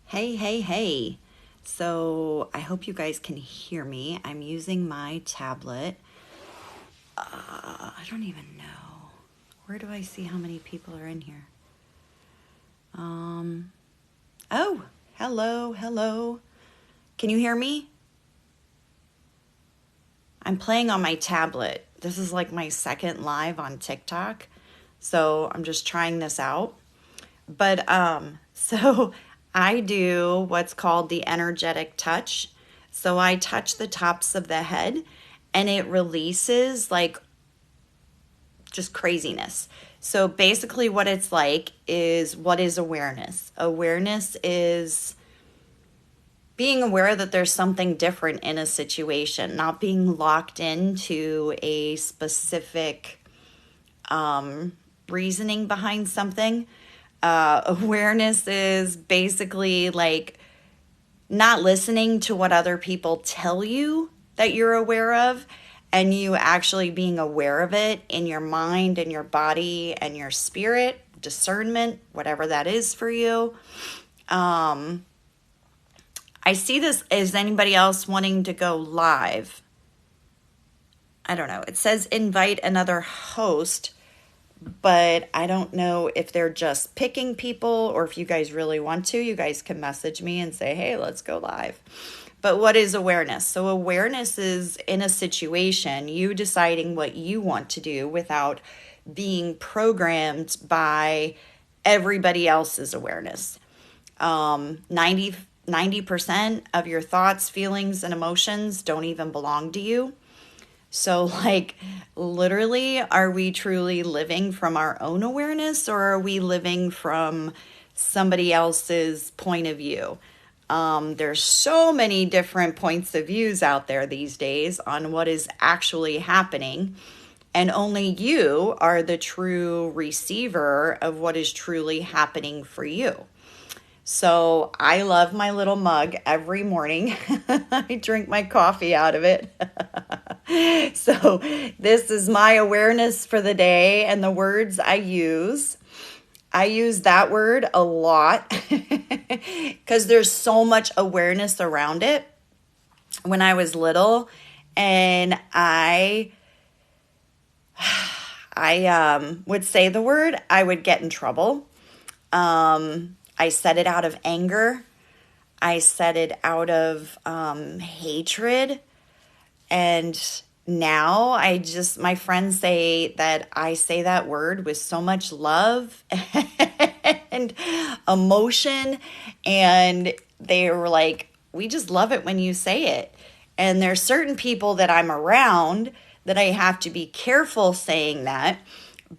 Hey, hey, hey. So I hope you guys can hear me. I'm using my tablet. I don't even know. Where do I see how many people are in here? Um, oh, hello, hello. Can you hear me? I'm playing on my tablet. This is like my second live on TikTok. So I'm just trying this out. So I do what's called the energetic touch. So I touch the tops of the head and it releases like just craziness. So basically what it's like is what is awareness? Awareness is being aware that there's something different in a situation, not being locked into a specific reasoning behind something. Awareness is basically like not listening to what other people tell you that you're aware of, and you actually being aware of it in your mind and your body and your spirit, discernment, whatever that is for you. I see this as anybody else wanting to go live. I don't know. It says invite another host, but I don't know if they're just picking people or if you guys really want to. You guys can message me and say, hey, let's go live. But what is awareness? So, awareness is in a situation, you deciding what you want to do without being programmed by everybody else's awareness. 90% of your thoughts, feelings, and emotions don't even belong to you. So, like, literally, are we truly living from our own awareness, or are we living from somebody else's point of view? There's so many different points of views out there these days on what is actually happening, and only you are the true receiver of what is truly happening for you. So I love my little mug every morning. I drink my coffee out of it. So this is my awareness for the day and the words I use. I use that word a lot because there's so much awareness around it. When I was little and I would say the word, I would get in trouble. I said it out of anger. I said it out of hatred. And now my friends say that I say that word with so much love and emotion. And they were like, we just love it when you say it. And there's certain people that I'm around that I have to be careful saying that.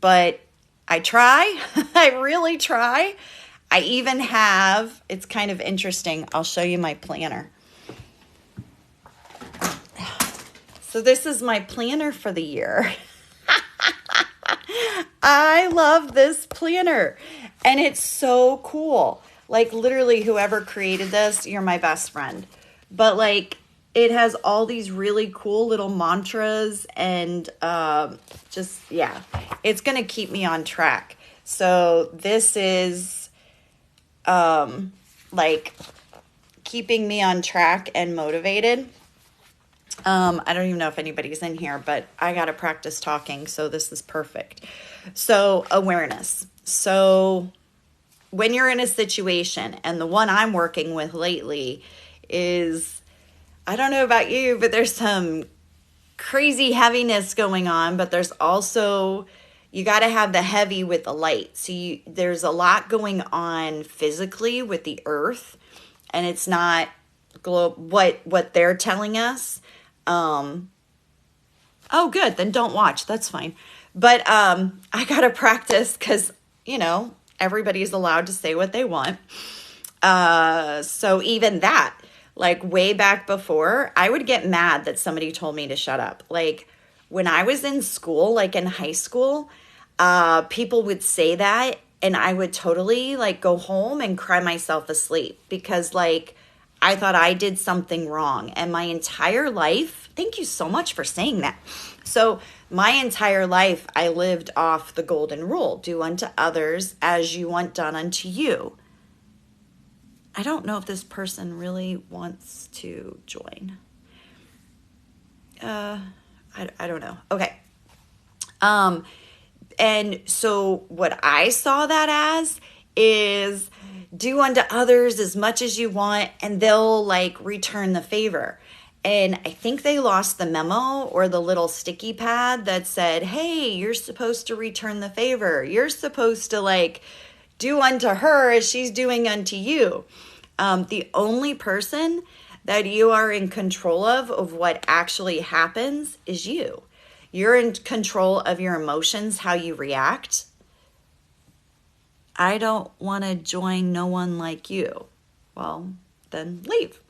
But I try. I really try. I even have, it's kind of interesting. I'll show you my planner. So this is my planner for the year. I love this planner. And it's so cool. Like literally whoever created this, you're my best friend. But like it has all these really cool little mantras and it's going to keep me on track. So this is like keeping me on track and motivated. I don't even know if anybody's in here, but I got to practice talking, so this is perfect. So awareness. So when you're in a situation, and the one I'm working with lately is, I don't know about you, but there's some crazy heaviness going on, but there's also, you got to have the heavy with the light. So there's a lot going on physically with the earth, and it's not what they're telling us. Oh, good. Then don't watch. That's fine. But I got to practice because, everybody's allowed to say what they want. So even that, like way back before, I would get mad that somebody told me to shut up. Like when I was in school, like in high school, people would say that and I would totally like go home and cry myself asleep because like I thought I did something wrong. And my entire life, thank you so much for saying that. So my entire life, I lived off the golden rule, do unto others as you want done unto you. I don't know if this person really wants to join. I don't know. Okay. And so what I saw that as is do unto others as much as you want, and they'll like return the favor. And I think they lost the memo or the little sticky pad that said, hey, you're supposed to return the favor. You're supposed to like do unto her as she's doing unto you. The only person that you are in control of what actually happens is you. You're in control of your emotions, how you react. I don't want to join no one like you. Well, then leave.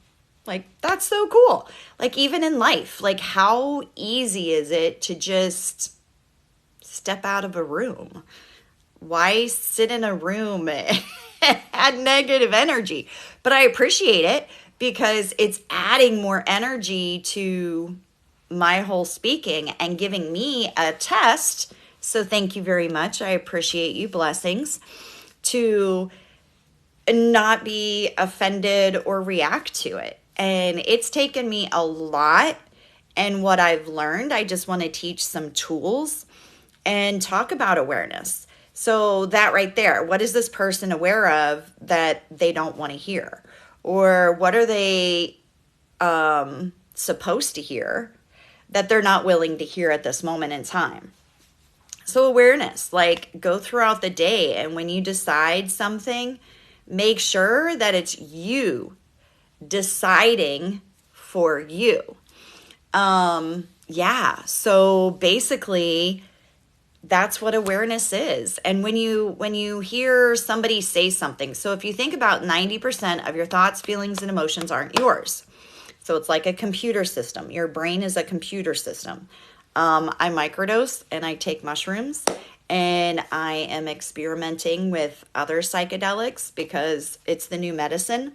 Like, that's so cool. Like, even in life, like, how easy is it to just step out of a room? Why sit in a room and add negative energy? But I appreciate it because it's adding more energy to my whole speaking and giving me a test. So thank you very much. I appreciate you. Blessings. To not be offended or react to it. And it's taken me a lot. And what I've learned, I just want to teach some tools and talk about awareness. So that right there, what is this person aware of that they don't want to hear? Or what are they supposed to hear that they're not willing to hear at this moment in time? So awareness, like go throughout the day, and when you decide something, make sure that it's you deciding for you. So basically that's what awareness is. And when you hear somebody say something, so if you think about 90% of your thoughts, feelings, and emotions aren't yours. So it's like a computer system. Your brain is a computer system. I microdose and I take mushrooms, and I am experimenting with other psychedelics because it's the new medicine.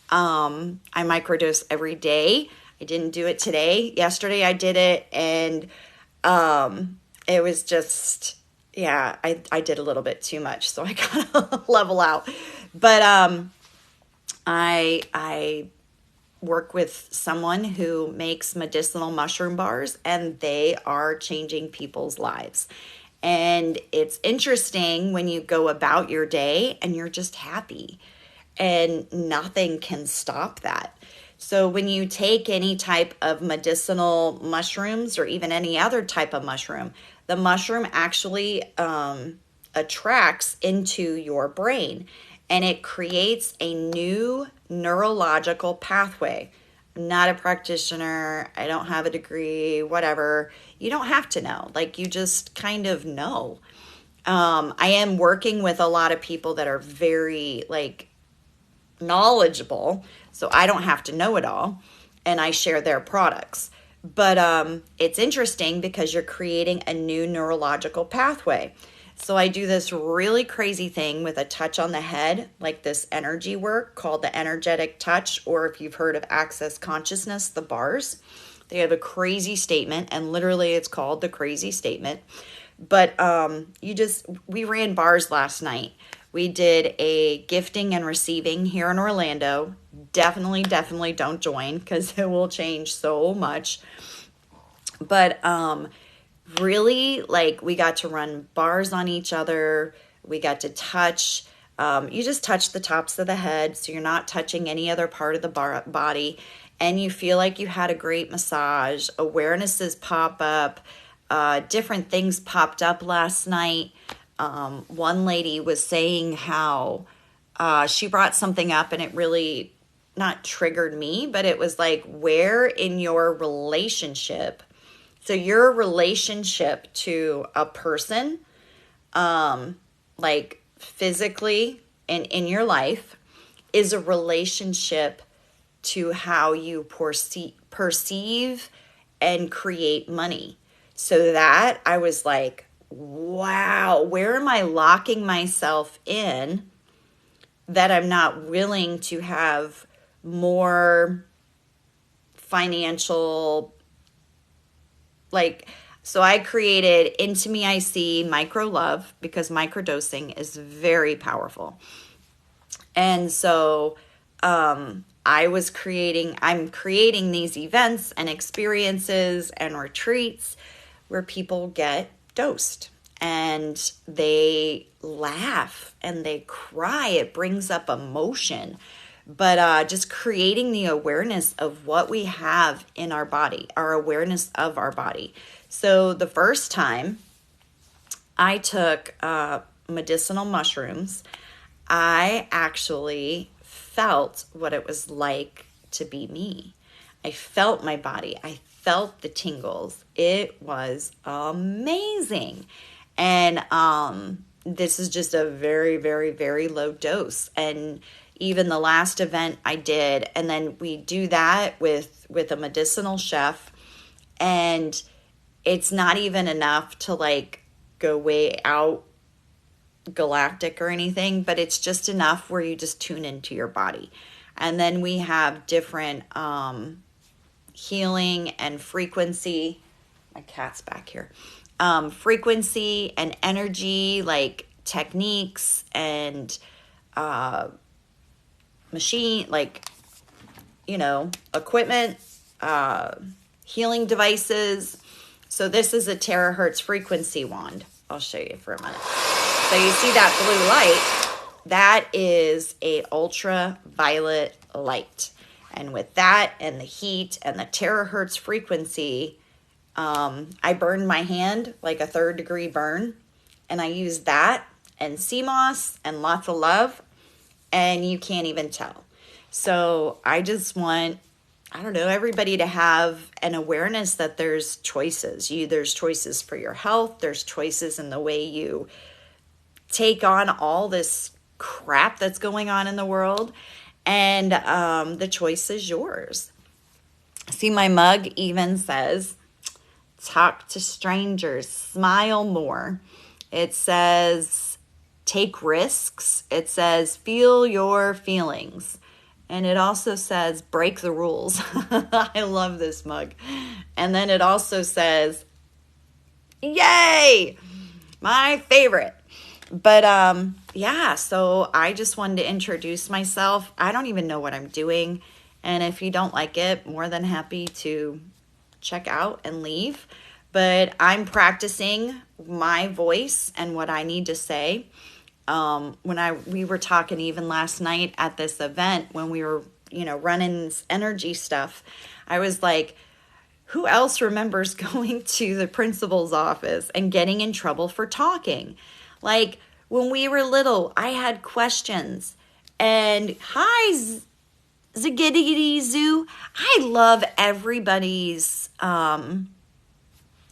I microdose every day. I didn't do it today. Yesterday I did it, and it was just, I did a little bit too much, so I gotta level out. But I work with someone who makes medicinal mushroom bars, and they are changing people's lives. And it's interesting when you go about your day and you're just happy, and nothing can stop that. So when you take any type of medicinal mushrooms or even any other type of mushroom, the mushroom actually attracts into your brain, and it creates a new neurological pathway. I'm not a practitioner. I don't have a degree, whatever. You don't have to know. Like, you just kind of know. I am working with a lot of people that are very like knowledgeable, so I don't have to know it all, and I share their products. But it's interesting because you're creating a new neurological pathway. So I do this really crazy thing with a touch on the head, like this energy work called the energetic touch, or if you've heard of Access Consciousness, the bars. They have a crazy statement, and literally it's called the crazy statement. But we ran bars last night. We did a gifting and receiving here in Orlando. Definitely don't join because it will change so much. But really, like, we got to run bars on each other. We got to touch. You just touch the tops of the head, so you're not touching any other part of the body. And you feel like you had a great massage. Awarenesses pop up. Different things popped up last night. One lady was saying how she brought something up, and it really not triggered me, but it was like, where in your relationship, so your relationship to a person, like physically and in your life, is a relationship to how you perceive and create money. So that I was like, wow, where am I locking myself in that I'm not willing to have more financial, like, so I created Into Me I See Micro Love, because microdosing is very powerful. And so I'm creating these events and experiences and retreats where people get dosed and they laugh and they cry. It brings up emotion. But just creating the awareness of what we have in our body, our awareness of our body. So the first time I took medicinal mushrooms, I actually felt what it was like to be me. I felt my body. I felt the tingles. It was amazing. And this is just a very, very, very low dose. And even the last event I did, and then we do that with a medicinal chef, and it's not even enough to like go way out galactic or anything, but it's just enough where you just tune into your body. And then we have different healing and frequency. My cat's back here. Frequency and energy, like techniques and machine, like, equipment, healing devices. So this is a terahertz frequency wand. I'll show you for a minute. So you see that blue light? That is a ultraviolet light. And with that and the heat and the terahertz frequency, I burned my hand like a 3rd-degree burn. And I used that and sea moss and lots of love. And you can't even tell. So I just want, everybody to have an awareness that there's choices. There's choices for your health. There's choices in the way you take on all this crap that's going on in the world. And the choice is yours. See, my mug even says, talk to strangers, smile more. It says, take risks. It says, feel your feelings. And it also says, break the rules. I love this mug. And then it also says, yay, my favorite. But yeah, so I just wanted to introduce myself. I don't even know what I'm doing. And if you don't like it, more than happy to check out and leave. But I'm practicing my voice and what I need to say. We were talking even last night at this event when we were, running this energy stuff, I was like, who else remembers going to the principal's office and getting in trouble for talking? Like when we were little, I had questions and hi, Ziggity Zoo. I love everybody's,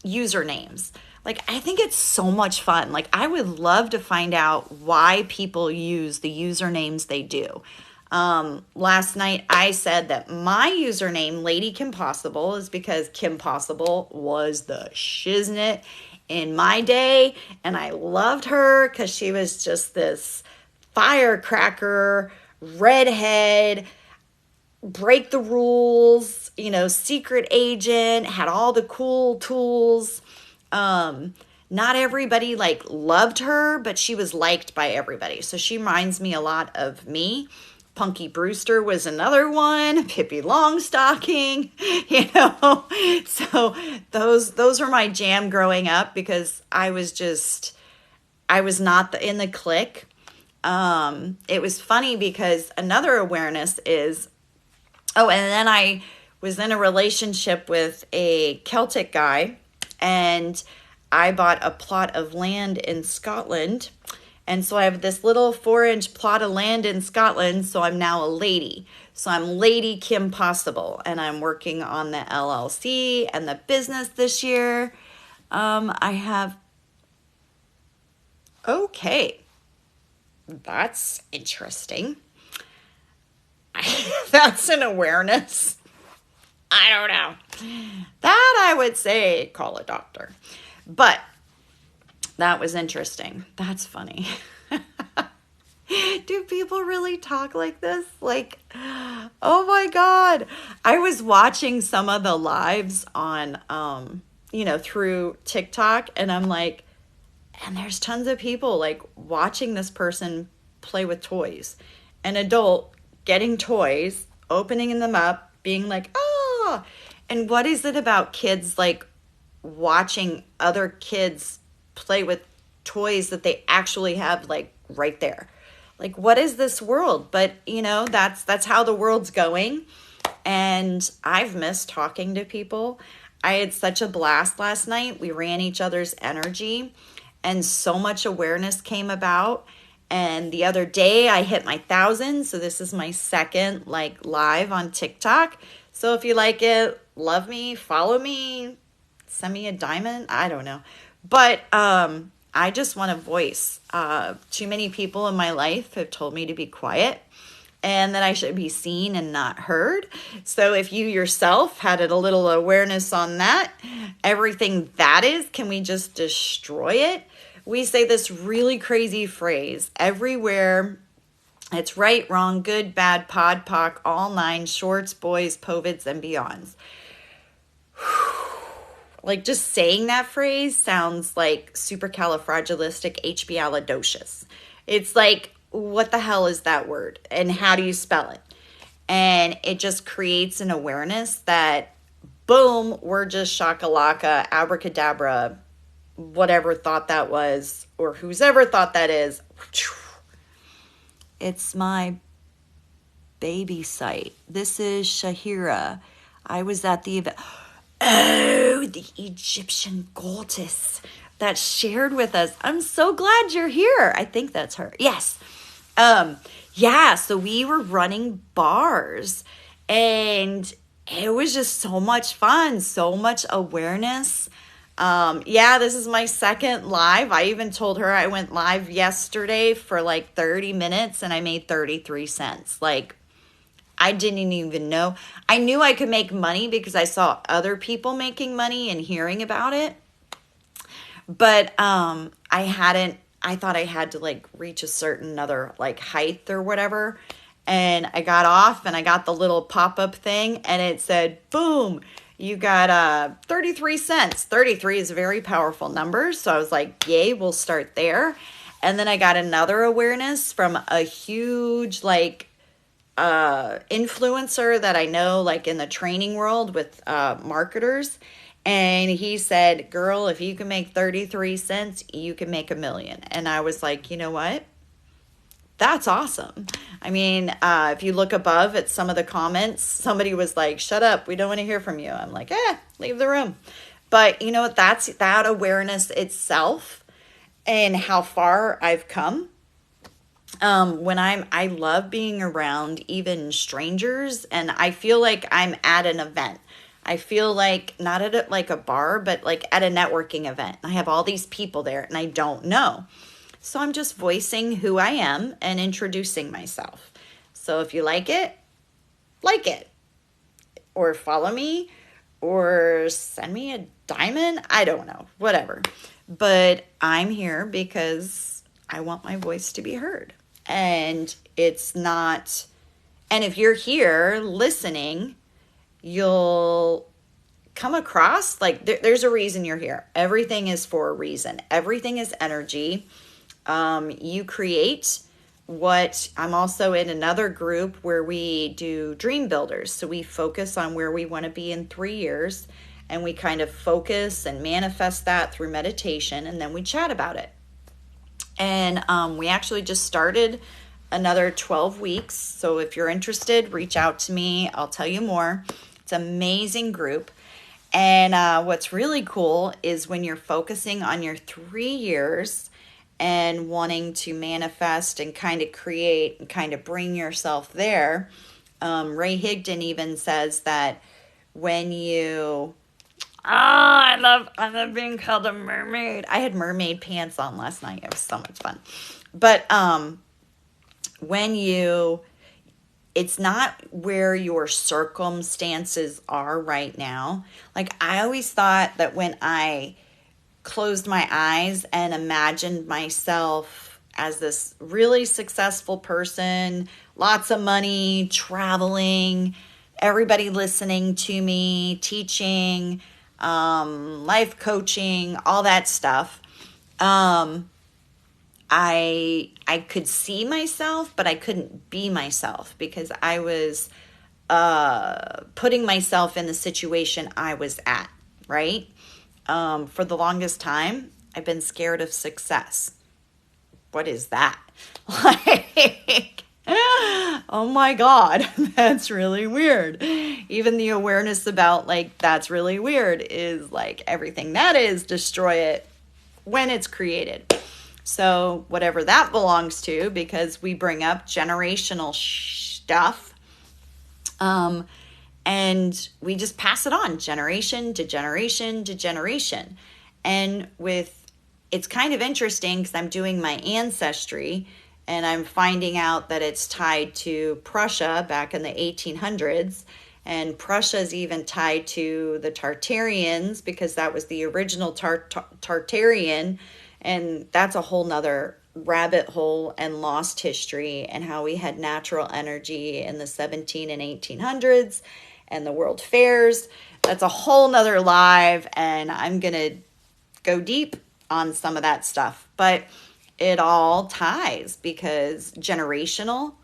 usernames. Like, I think it's so much fun. Like, I would love to find out why people use the usernames they do. Last night, I said that my username, Lady Kim Possible, is because Kim Possible was the shiznit in my day. And I loved her because she was just this firecracker, redhead, break the rules, secret agent, had all the cool tools. Not everybody loved her, but she was liked by everybody. So she reminds me a lot of me. Punky Brewster was another one. Pippi Longstocking, So those were my jam growing up because I was not in the clique. It was funny because another awareness is, and then I was in a relationship with a Celtic guy, and I bought a plot of land in Scotland. And so I have this little 4-inch plot of land in Scotland. So I'm now a lady. So I'm Lady Kim Possible. And I'm working on the LLC and the business this year. Okay. That's interesting. That's an awareness. I don't know. That I would say call a doctor. But that was interesting. That's funny. Do people really talk like this? Like, oh my God. I was watching some of the lives on, through TikTok, and I'm like, and there's tons of people watching this person play with toys. An adult getting toys, opening them up, being like, oh, and what is it about kids like watching other kids play with toys that they actually have like right there? Like, what is this world? But that's how the world's going. And I've missed talking to people. I had such a blast last night. We ran each other's energy and so much awareness came about. And the other day I hit my 1,000. So this is my second like live on TikTok. So if you like it, love me, follow me, send me a diamond. I don't know. But I just want to voice. Too many people in my life have told me to be quiet and that I should be seen and not heard. So if you yourself had a little awareness on that, everything that is, can we just destroy it? We say this really crazy phrase everywhere. It's right, wrong, good, bad, pod, poc, all nine, shorts, boys, povids, and beyonds. Like just saying that phrase sounds like supercalifragilisticexpialidocious. It's like, what the hell is that word? And how do you spell it? And it just creates an awareness that, boom, we're just shakalaka, abracadabra, whatever thought that was, or who's ever thought that is. It's my baby site. This is Shahira. I was at the event. Oh, the Egyptian goddess that shared with us. I'm so glad you're here. I think that's her. Yes. Yeah, so we were running bars and it was just so much fun, so much awareness. Yeah, this is my second live. I even told her I went live yesterday for like 30 minutes and I made 33 cents. Like, I didn't even know. I knew I could make money because I saw other people making money and hearing about it. But I thought I had to like reach a certain other like height or whatever. And I got off and I got the little pop-up thing and it said, boom, you got 33 cents. 33 is a very powerful number. So I was like, yay, we'll start there. And then I got another awareness from a huge like influencer that I know like in the training world with marketers. And he said, girl, if you can make 33 cents, you can make $1 million. And I was like, you know what? That's awesome. I mean, if you look above at some of the comments, somebody was like, shut up. We don't want to hear from you. I'm like, leave the room. But you know what? That's that awareness itself and how far I've come. I love being around even strangers and I feel like I'm at an event. I feel like not at like a bar, but like at a networking event. I have all these people there and I don't know. So I'm just voicing who I am and introducing myself. So if you like it, or follow me, or send me a diamond. I don't know, whatever. But I'm here because I want my voice to be heard. And it's not, and if you're here listening, you'll come across like there's a reason you're here. Everything is for a reason. Everything is energy. You create what I'm also in another group where we do dream builders. So we focus on where we want to be in 3 years and we kind of focus and manifest that through meditation and then we chat about it. And we actually just started another 12 weeks. So if you're interested, reach out to me. I'll tell you more. It's an amazing group. And what's really cool is when you're focusing on your 3 years and wanting to manifest and kind of create and kind of bring yourself there. Ray Higdon even says that when you, I love being called a mermaid. I had mermaid pants on last night. It was so much fun. But it's not where your circumstances are right now. Like I always thought that when I closed my eyes and imagined myself as this really successful person, lots of money, traveling, everybody listening to me, teaching, life coaching, all that stuff. I could see myself, but I couldn't be myself because I was putting myself in the situation I was at, right? For the longest time, I've been scared of success. What is that? Like, oh my God, that's really weird. Even the awareness about like, that's really weird is like everything that is, destroy it when it's created. So whatever that belongs to, because we bring up generational stuff, and we just pass it on generation to generation to generation. And it's kind of interesting because I'm doing my ancestry and I'm finding out that it's tied to Prussia back in the 1800s. And Prussia is even tied to the Tartarians because that was the original Tartarian. And that's a whole nother rabbit hole and lost history, and how we had natural energy in the 17 and 1800s and the world fairs. That's a whole nother live, and I'm going to go deep on some of that stuff. But it all ties because generational,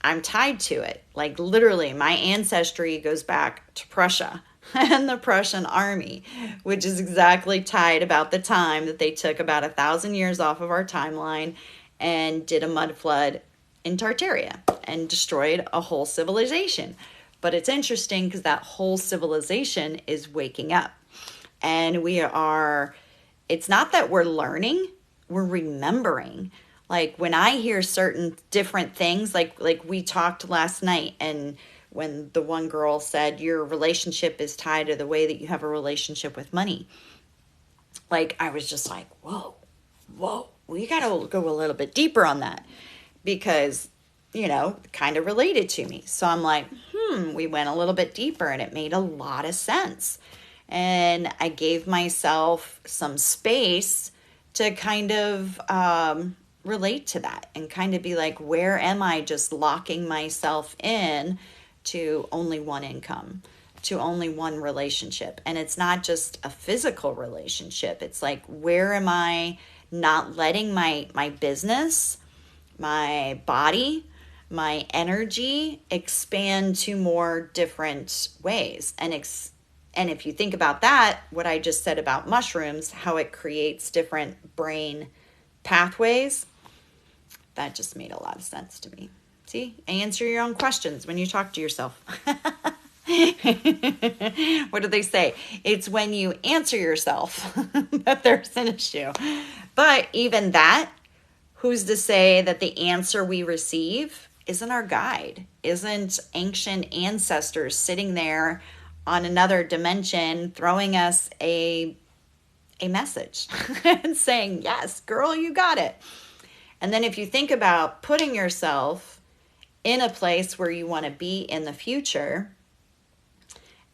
I'm tied to it. Like literally, my ancestry goes back to Prussia and the Prussian army, which is exactly tied about the time that they took about 1,000 years off of our timeline and did a mud flood in Tartaria and destroyed a whole civilization. But it's interesting because that whole civilization is waking up. And it's not that we're learning, we're remembering. Like when I hear certain different things, like we talked last night, and when the one girl said your relationship is tied to the way that you have a relationship with money. Like I was just like, whoa, we got to go a little bit deeper on that because, kind of related to me. So I'm like, we went a little bit deeper and it made a lot of sense. And I gave myself some space to kind of relate to that and kind of be like, where am I just locking myself in to only one income, to only one relationship? And it's not just a physical relationship. It's like, where am I not letting my business, my body, my energy expand to more different ways? And if you think about that, what I just said about mushrooms, how it creates different brain pathways, that just made a lot of sense to me. See, answer your own questions when you talk to yourself. What do they say? It's when you answer yourself that there's an issue. But even that, who's to say that the answer we receive isn't our guide, isn't ancient ancestors sitting there on another dimension throwing us a message and saying, yes, girl, you got it. And then if you think about putting yourself in a place where you want to be in the future,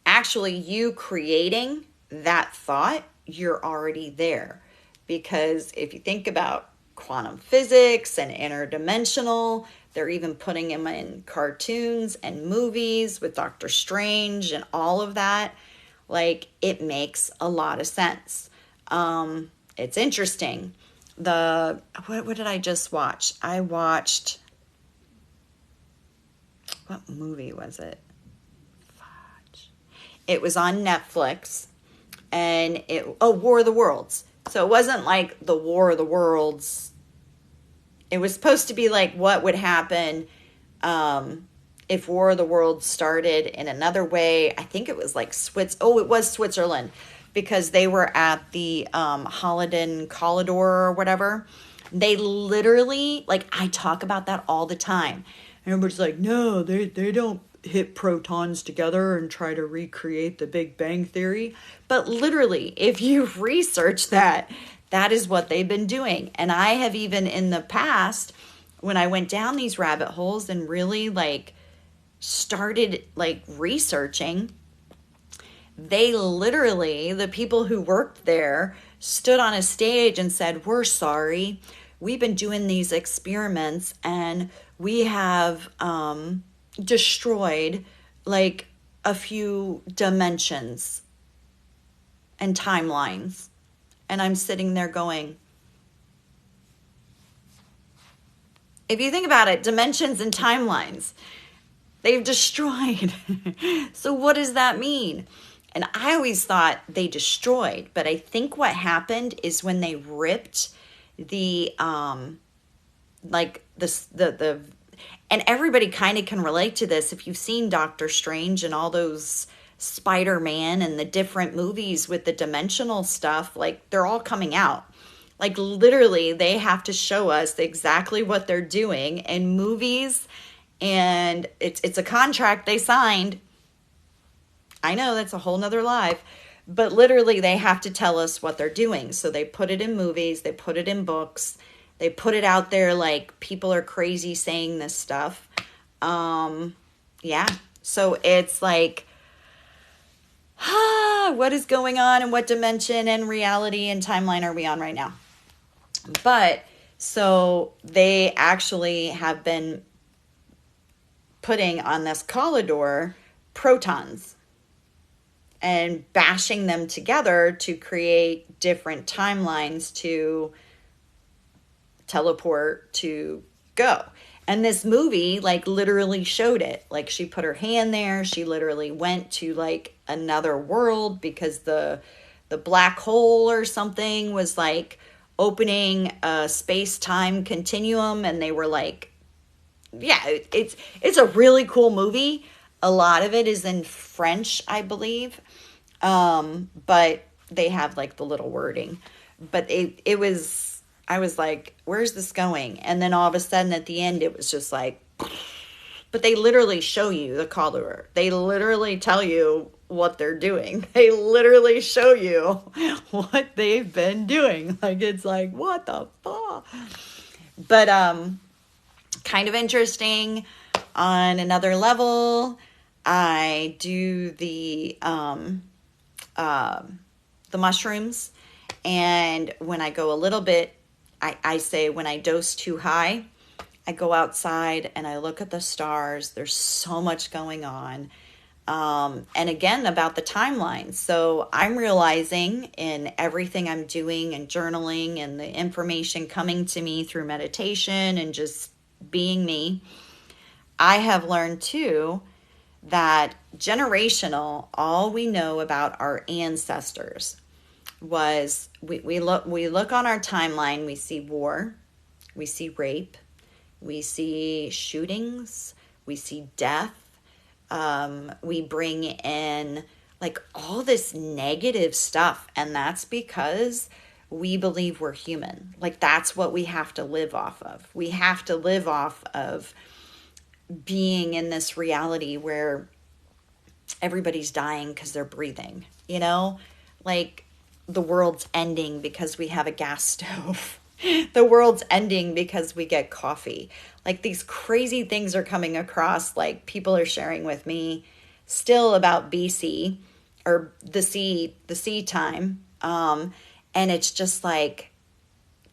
actually you creating that thought, you're already there. Because if you think about quantum physics and interdimensional, they're even putting them in cartoons and movies with Doctor Strange and all of that. Like, it makes a lot of sense. It's interesting. What did I just watch? I watched, what movie was it? It was on Netflix, and War of the Worlds. So it wasn't like the War of the Worlds. It was supposed to be like what would happen if War of the Worlds started in another way. I think it was like it was Switzerland, because they were at the Holiday Collidor or whatever. They literally, like, I talk about that all the time. And everybody's like, no, they don't hit protons together and try to recreate the Big Bang Theory. But literally, if you research that, that is what they've been doing. And I have even in the past, when I went down these rabbit holes and really like started like researching, they literally, the people who worked there stood on a stage and said, we're sorry, we've been doing these experiments and we have destroyed like a few dimensions and timelines. And I'm sitting there going, If you think about it, dimensions and timelines, they've destroyed. So what does that mean? And I always thought they destroyed, but I think what happened is when they ripped the like the and everybody kind of can relate to this if you've seen Doctor Strange and all those Spider-Man and the different movies with the dimensional stuff, like they're all coming out. Like literally they have to show us exactly what they're doing in movies, and it's a contract they signed. I know that's a whole nother life, but literally they have to tell us what they're doing. So they put it in movies, they put it in books, they put it out there like people are crazy saying this stuff. Yeah. So it's like, what is going on and what dimension and reality and timeline are we on right now? But so they actually have been putting on this Collidor protons and bashing them together to create different timelines to teleport to go. And this movie like literally showed it. Like she put her hand there, she literally went to like another world because the black hole or something was like opening a space-time continuum, and they were like, yeah, it's a really cool movie. A lot of it is in French, I believe. But they have like the little wording. But it was, I was like, where's this going? And then all of a sudden at the end, it was just like, but they literally show you the caller. They literally tell you what they're doing. They literally show you what they've been doing. Like, it's like, what the fuck? But, kind of interesting. On another level, I do the mushrooms, and when I go a little bit, I say when I dose too high, I go outside and I look at the stars. There's so much going on. And again, about the timeline. So I'm realizing in everything I'm doing and journaling and the information coming to me through meditation and just being me, I have learned too that generational, all we know about our ancestors was we look on our timeline, we see war, we see rape, we see shootings, we see death. We bring in like all this negative stuff, and that's because we believe we're human. Like that's what we have to live off of. We have to live off of being in this reality where everybody's dying because they're breathing, you know, like the world's ending because we have a gas stove. The world's ending because we get coffee. Like these crazy things are coming across. Like people are sharing with me still about BC or the sea time. And it's just like,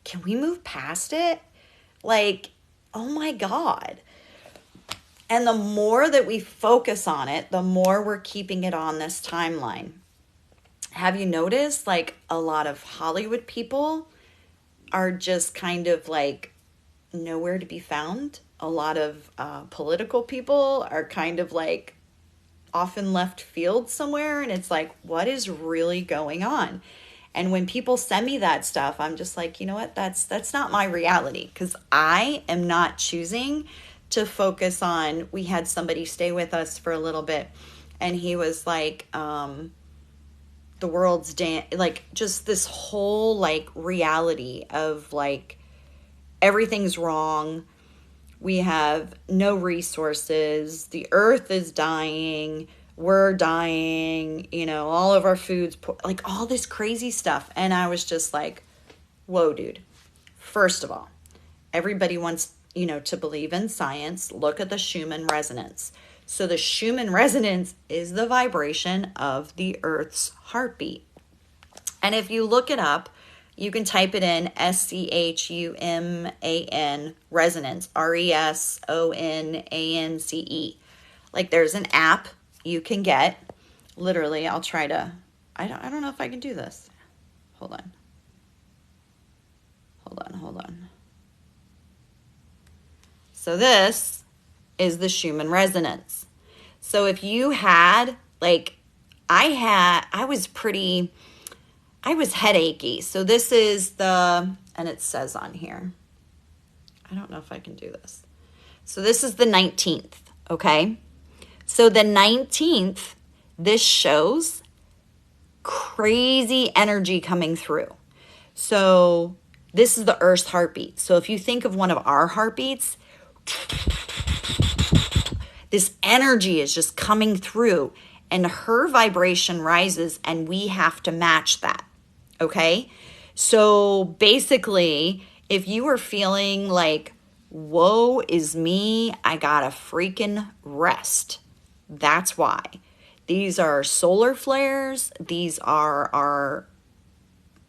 can we move past it? Like, oh my God. And the more that we focus on it, the more we're keeping it on this timeline. Have you noticed like a lot of Hollywood people are just kind of like nowhere to be found? A lot of political people are kind of like off in left field somewhere. And it's like, what is really going on? And when people send me that stuff, I'm just like, you know what? That's not my reality, because I am not choosing to focus on. We had somebody stay with us for a little bit, and he was like, the world's like just this whole like reality of like everything's wrong. We have no resources. The earth is dying. We're dying. You know, all of our food's like all this crazy stuff. And I was just like, whoa, dude. First of all, everybody wants, you know, to believe in science. Look at the Schumann resonance. So the Schumann resonance is the vibration of the Earth's heartbeat. And if you look it up, you can type it in SCHUMAN resonance, RESONANCE. Like there's an app you can get. Literally, I'll try to, I don't know if I can do this. Hold on. So this is the Schumann resonance. So if you had, like, I was headachy. So this is and it says on here, I don't know if I can do this. So this is the 19th, okay? So the 19th, this shows crazy energy coming through. So this is the Earth's heartbeat. So if you think of one of our heartbeats, this energy is just coming through and her vibration rises and we have to match that, okay? So basically, if you are feeling like, woe is me, I gotta freaking rest, that's why. These are solar flares. These are our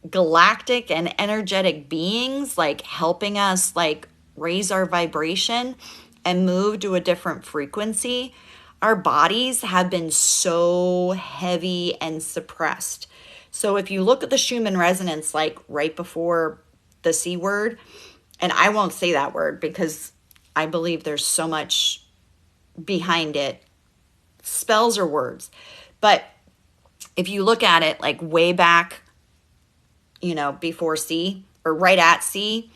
galactic and energetic beings, like helping us like raise our vibration and move to a different frequency. Our bodies have been so heavy and suppressed. So if you look at the Schumann resonance, like right before the C word, and I won't say that word because I believe there's so much behind it, spells or words. But if you look at it like way back, before C or right at C,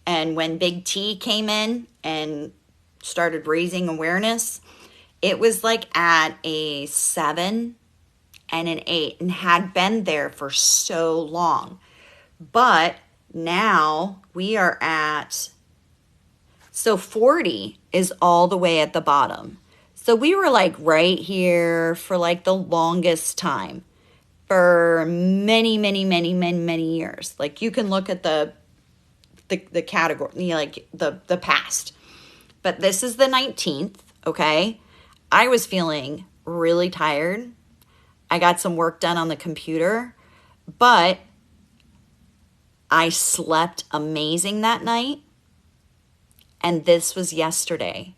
and when Big T came in and started raising awareness, it was like at a 7 and an 8 and had been there for so long. But now we are at, so 40 is all the way at the bottom. So we were like right here for like the longest time, for many, many, many, many, many years. Like you can look at the category, like the past. But this is the 19th, okay? I was feeling really tired. I got some work done on the computer, but I slept amazing that night. And this was yesterday.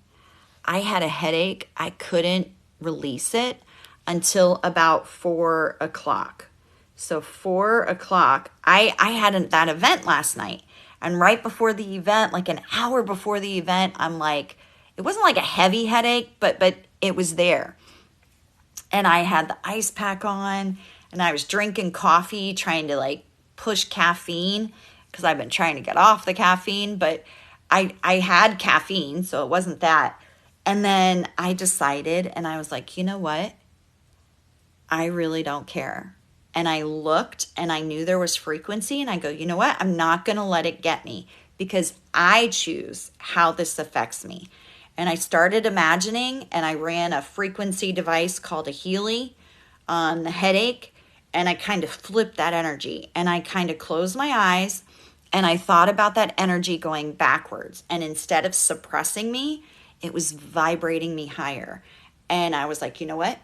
I had a headache. I couldn't release it until about 4 o'clock. So 4 o'clock, I had that event last night. And right before the event, like an hour before the event, I'm like, it wasn't like a heavy headache, but it was there. And I had the ice pack on and I was drinking coffee, trying to like push caffeine because I've been trying to get off the caffeine, but I had caffeine, so it wasn't that. And then I decided and I was like, you know what? I really don't care. And I looked and I knew there was frequency and I go, you know what? I'm not going to let it get me because I choose how this affects me. And I started imagining and I ran a frequency device called a Healy on the headache. And I kind of flipped that energy and I kind of closed my eyes and I thought about that energy going backwards. And instead of suppressing me, it was vibrating me higher. And I was like, you know what?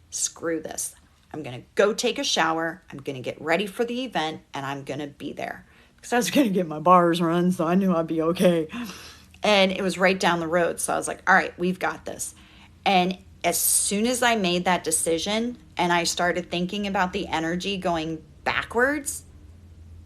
Screw this. I'm going to go take a shower. I'm going to get ready for the event and I'm going to be there because I was going to get my bars run. So I knew I'd be okay. And it was right down the road. So I was like, all right, we've got this. And as soon as I made that decision and I started thinking about the energy going backwards,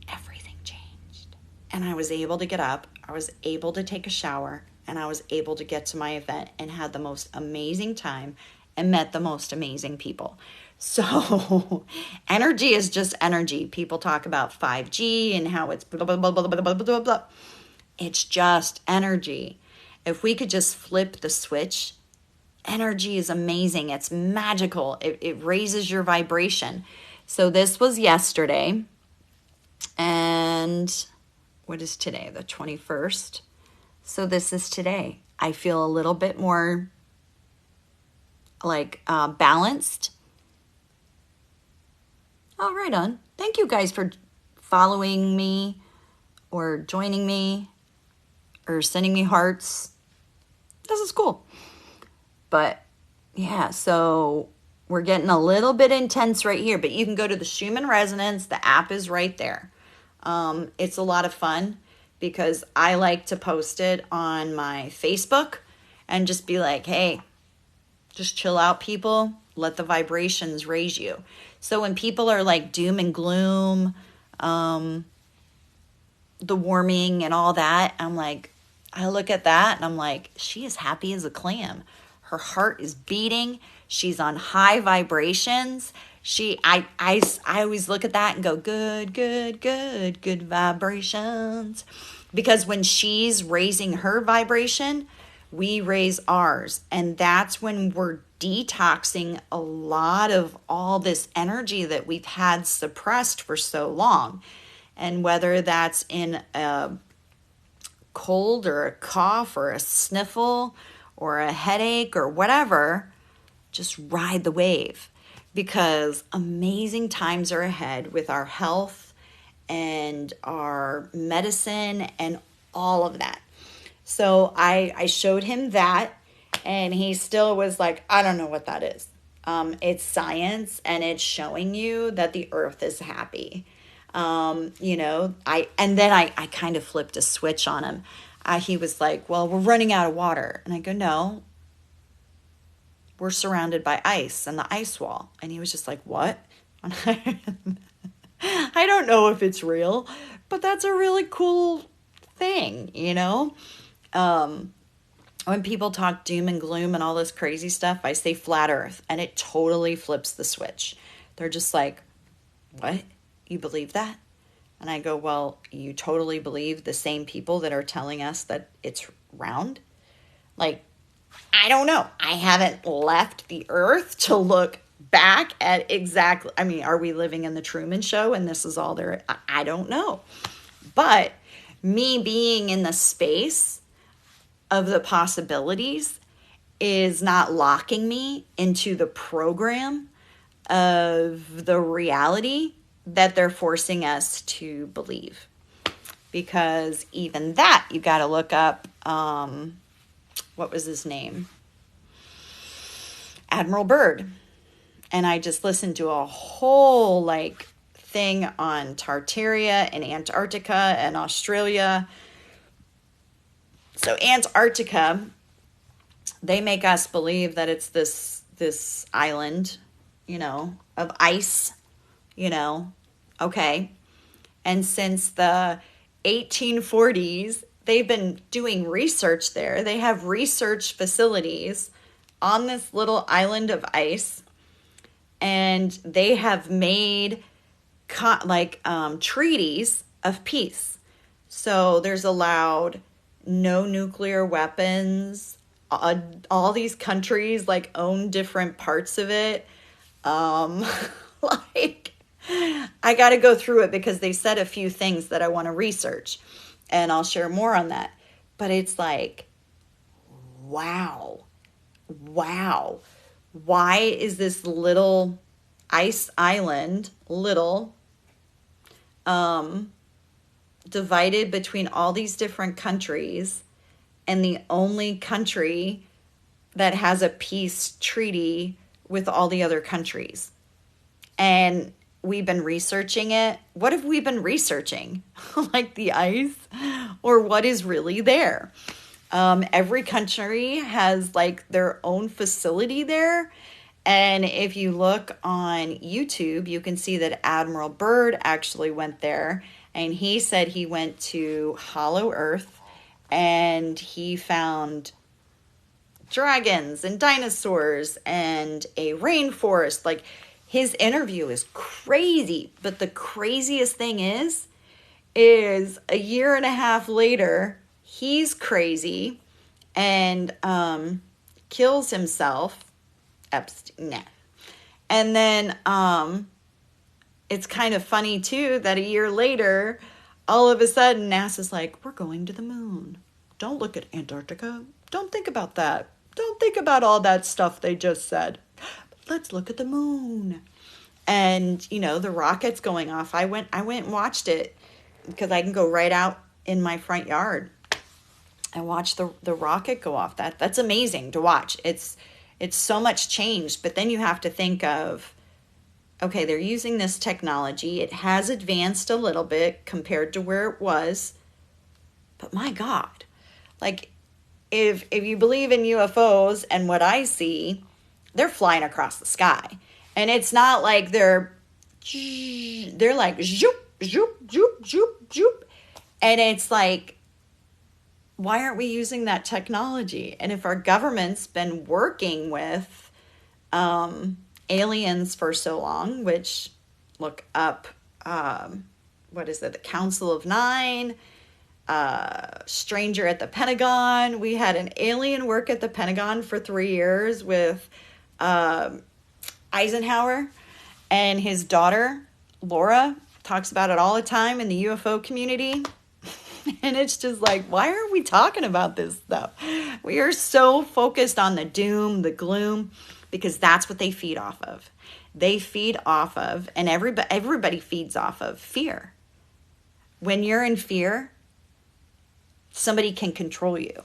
everything changed. And I was able to get up. I was able to take a shower and I was able to get to my event and had the most amazing time and met the most amazing people. So energy is just energy. People talk about 5G and how it's blah, blah, blah, blah, blah, blah, blah, blah. It's just energy. If we could just flip the switch, energy is amazing. It's magical. It raises your vibration. So this was yesterday. And what is today? The 21st. So this is today. I feel a little bit more like balanced. Oh, right on. Thank you guys for following me or joining me or sending me hearts. This is cool. But yeah, so we're getting a little bit intense right here, but you can go to the Schumann Resonance. The app is right there. It's a lot of fun because I like to post it on my Facebook and just be like, hey, just chill out, people. Let the vibrations raise you. So when people are like doom and gloom, the warming and all that, I'm like, I look at that and I'm like, she is happy as a clam. Her heart is beating. She's on high vibrations. I always look at that and go, good, good, good, good vibrations. Because when she's raising her vibration, we raise ours. And that's when we're detoxing a lot of all this energy that we've had suppressed for so long. And whether that's in a cold or a cough or a sniffle or a headache or whatever, just ride the wave, because amazing times are ahead with our health and our medicine and all of that. So I showed him that, and he still was like, I don't know what that is. It's science, and it's showing you that the earth is happy. I kind of flipped a switch on him. He was like, well, we're running out of water. And I go, no, we're surrounded by ice and the ice wall. And he was just like, what? I don't know if it's real, but that's a really cool thing, When people talk doom and gloom and all this crazy stuff, I say flat earth, and it totally flips the switch. They're just like, what? You believe that? And I go, well, you totally believe the same people that are telling us that it's round? Like, I don't know. I haven't left the earth to look back at exactly, are we living in the Truman Show and this is all there? I don't know. But me being in the space of the possibilities is not locking me into the program of the reality that they're forcing us to believe. Because even that, you got to look up, what was his name? Admiral Byrd. And I just listened to a whole thing on Tartaria and Antarctica and Australia. So Antarctica, they make us believe that it's this island, of ice, okay. And since the 1840s, they've been doing research there. They have research facilities on this little island of ice, and they have made treaties of peace. So there's allowed no nuclear weapons. All these countries own different parts of it. I got to go through it because they said a few things that I want to research, and I'll share more on that. But it's like, wow. Why is this little ice island divided between all these different countries, and the only country that has a peace treaty with all the other countries? And we've been researching it. What have we been researching? The ice, or what is really there? Every country has their own facility there. And if you look on YouTube, you can see that Admiral Byrd actually went there, and he said he went to Hollow Earth and he found dragons and dinosaurs and a rainforest. His interview is crazy, but the craziest thing is a year and a half later, he's crazy and kills himself. Epstein. Nah. And then it's kind of funny too that a year later, all of a sudden NASA's like, we're going to the moon. Don't look at Antarctica. Don't think about that. Don't think about all that stuff they just said. Let's look at the moon. And the rocket's going off. I went and watched it because I can go right out in my front yard and watch the rocket go off. That's amazing to watch. It's so much changed, but then you have to think of, okay, they're using this technology. It has advanced a little bit compared to where it was, but my God, if you believe in UFOs and what I see, they're flying across the sky, and it's not like they're like zoop, zoop, zoop, zoop, zoop, and it's like why aren't we using that technology? And if our government's been working with aliens for so long, which look up, what is it, the Council of Nine, Stranger at the Pentagon. We had an alien work at the Pentagon for 3 years with Eisenhower, and his daughter, Laura, talks about it all the time in the UFO community. And it's just like, why are we talking about this stuff? We are so focused on the doom, the gloom, because that's what they feed off of. They feed off of, and everybody feeds off of fear. When you're in fear, somebody can control you.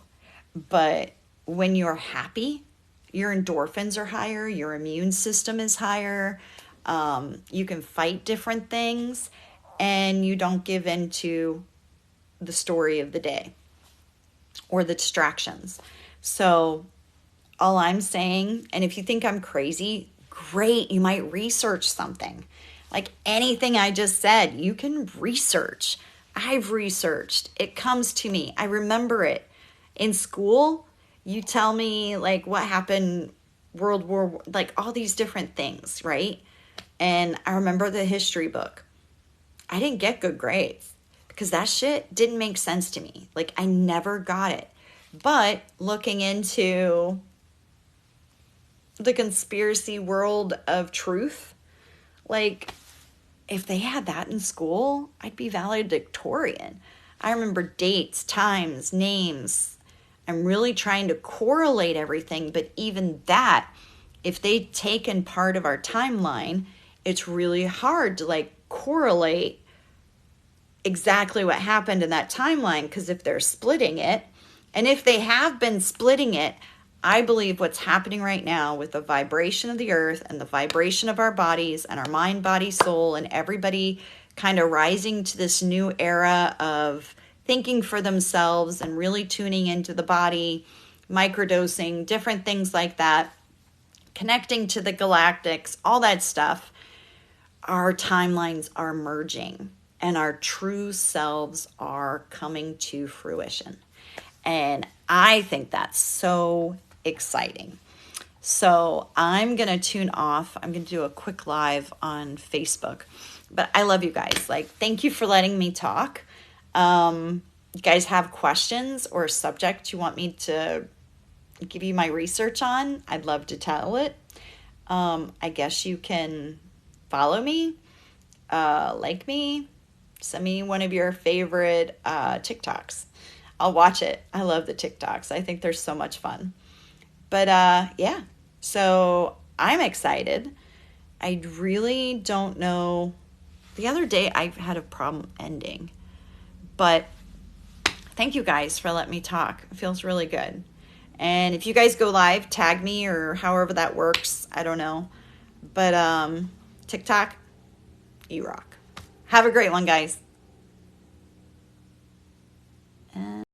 But when you're happy, your endorphins are higher, your immune system is higher, you can fight different things, and you don't give in to the story of the day or the distractions. So all I'm saying, and if you think I'm crazy, great, you might research something. Like anything I just said, you can research. I've researched. It comes to me. I remember it. In school, you tell me like what happened, World War, like all these different things, right? And I remember the history book. I didn't get good grades because that shit didn't make sense to me. Like I never got it. But looking into the conspiracy world of truth, like if they had that in school, I'd be valedictorian. I remember dates, times, names. I'm really trying to correlate everything, but even that, if they'd taken part of our timeline, it's really hard to like correlate exactly what happened in that timeline, because if they're splitting it, and if they have been splitting it, I believe what's happening right now with the vibration of the earth and the vibration of our bodies and our mind, body, soul, and everybody kind of rising to this new era of thinking for themselves and really tuning into the body, microdosing, different things like that, connecting to the galactics, all that stuff, our timelines are merging and our true selves are coming to fruition. And I think that's so exciting. So I'm going to tune off. I'm going to do a quick live on Facebook. But I love you guys. Like, thank you for letting me talk. You guys have questions or a subject you want me to give you my research on? I'd love to tell it. I guess you can follow me, like me, send me one of your favorite TikToks. I'll watch it. I love the TikToks. I think they're so much fun. But yeah, so I'm excited. I really don't know. The other day I had a problem ending. But thank you guys for letting me talk. It feels really good. And if you guys go live, tag me or however that works. I don't know. But TikTok, you rock. Have a great one, guys.